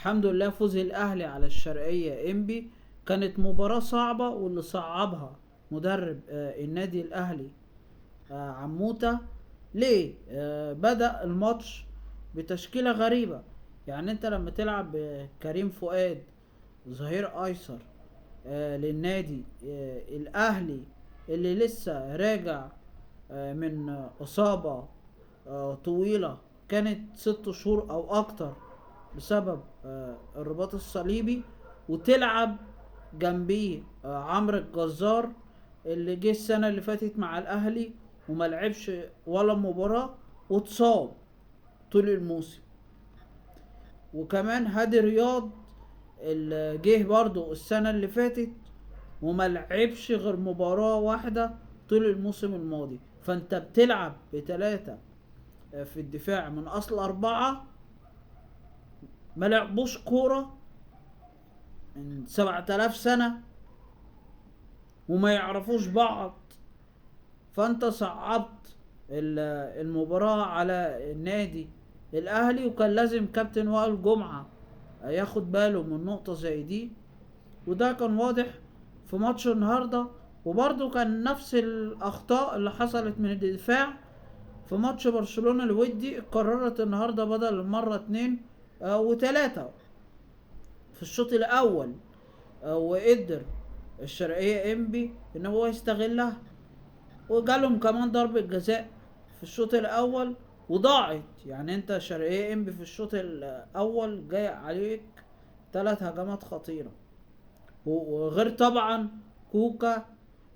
الحمد لله فوز الاهلي على الشرقية انبي كانت مباراة صعبة، واللي صعبها مدرب النادي الاهلي عموتة. ليه؟ بدأ الماتش بتشكيلة غريبة. يعني انت لما تلعب كريم فؤاد ظهير ايسر للنادي الاهلي اللي لسه راجع من اصابة طويلة، كانت 6 شهور او اكتر بسبب الرباط الصليبي، وتلعب جنبيه عمرو الجزار اللي جه السنة اللي فاتت مع الاهلي وما لعبش ولا مباراة واتصاب طول الموسم. وكمان هادي رياض اللي جه برضو السنة اللي فاتت وما لعبش غير مباراة واحدة طول الموسم الماضي. فانت بتلعب بتلاتة في الدفاع من اصل 4 ما لعبوش كورة من 7000 سنة وما يعرفوش بعض. فانت صعبت المباراة على النادي الاهلي، وكان لازم كابتن وائل جمعة ياخد باله من نقطة زي دي، وده كان واضح في ماتش النهاردة. وبرضه كان نفس الاخطاء اللي حصلت من الدفاع في ماتش برشلونة الودي اتكررت النهاردة بدل المرة 2 و3 في الشوط الاول. وقدر الشرقية انبي ان هو يستغلها، وجالهم كمان ضربة جزاء في الشوط الاول وضاعت. يعني انت شرقية انبي في الشوط الاول جاي عليك 3 هجمات خطيرة. وغير طبعا كوكا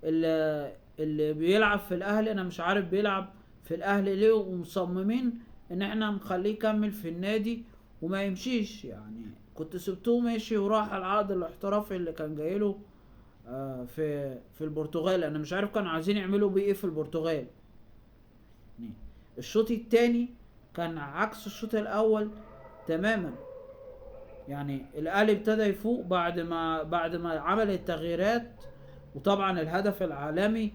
اللي بيلعب في الاهلي، انا مش عارف بيلعب في الاهلي ليه، ومصممين ان احنا نخليه يكمل في النادي وما يمشيش. يعني كنت سبتوه ماشي وراح العقد الاحترافي اللي كان جايله في البرتغال. انا مش عارف كانوا عايزين يعملوا بيه ايه في البرتغال. يعني الشوط التاني كان عكس الشوط الاول تماما. يعني الاهلي ابتدى يفوق بعد ما عمل التغييرات. وطبعا الهدف العالمي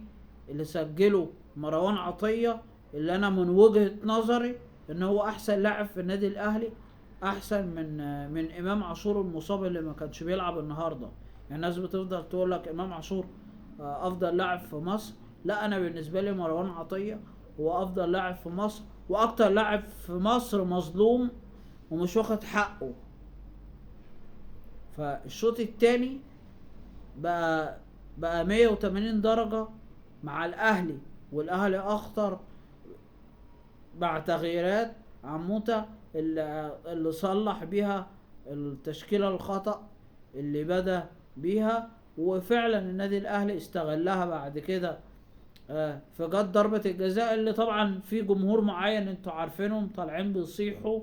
اللي سجله مروان عطية، اللي انا من وجهة نظري ان هو احسن لاعب في النادي الاهلي، احسن من امام عاشور المصاب اللي ما كانش بيلعب النهارده. يعني الناس بتفضل تقول لك امام عاشور افضل لاعب في مصر. لا، انا بالنسبه لي مروان عطية هو افضل لاعب في مصر، واكتر لاعب في مصر مظلوم ومش واخد حقه. فالشوط التاني بقى بقى 180 درجة مع الاهلي، والاهلي اخطر مع تغييرات عموتة اللي صلح بيها التشكيلة الخطأ اللي بدأ بيها. وفعلا النادي الاهلي استغلها بعد كده. فجت ضربة الجزاء اللي طبعا في جمهور معين انتوا عارفينهم طالعين بيصيحوا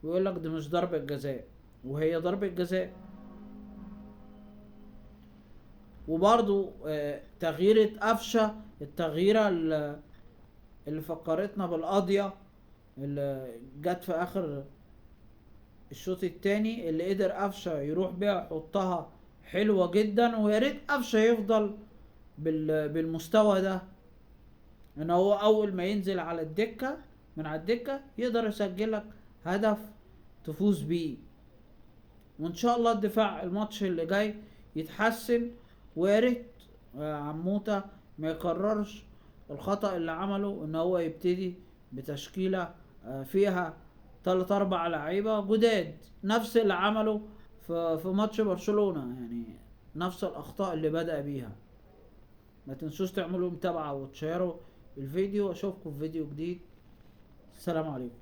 ويقول لك دي مش ضربة جزاء، وهي ضربة جزاء. وبرضو تغييرة قفشة، التغييرة اللي فكرتنا بالقاضية اللي جت في اخر الشوط التاني، اللي قدر قفشة يروح بيها يحطها حلوة جدا. ويا ريت قفشة يفضل بالمستوى ده، ان هو اول ما ينزل على الدكة من على الدكة يقدر يسجلك هدف تفوز بيه. وان شاء الله الدفاع الماتش اللي جاي يتحسن. ويا ريت عموتة ما يكررش الخطأ اللي عمله، ان هو يبتدي بتشكيلة فيها 3 4 لعيبة جداد، نفس اللي عمله في ماتش برشلونة. يعني نفس الاخطاء اللي بدأ بيها. ما تنسوش تعملوا متابعة وتشيروا الفيديو. اشوفكم في فيديو جديد. السلام عليكم.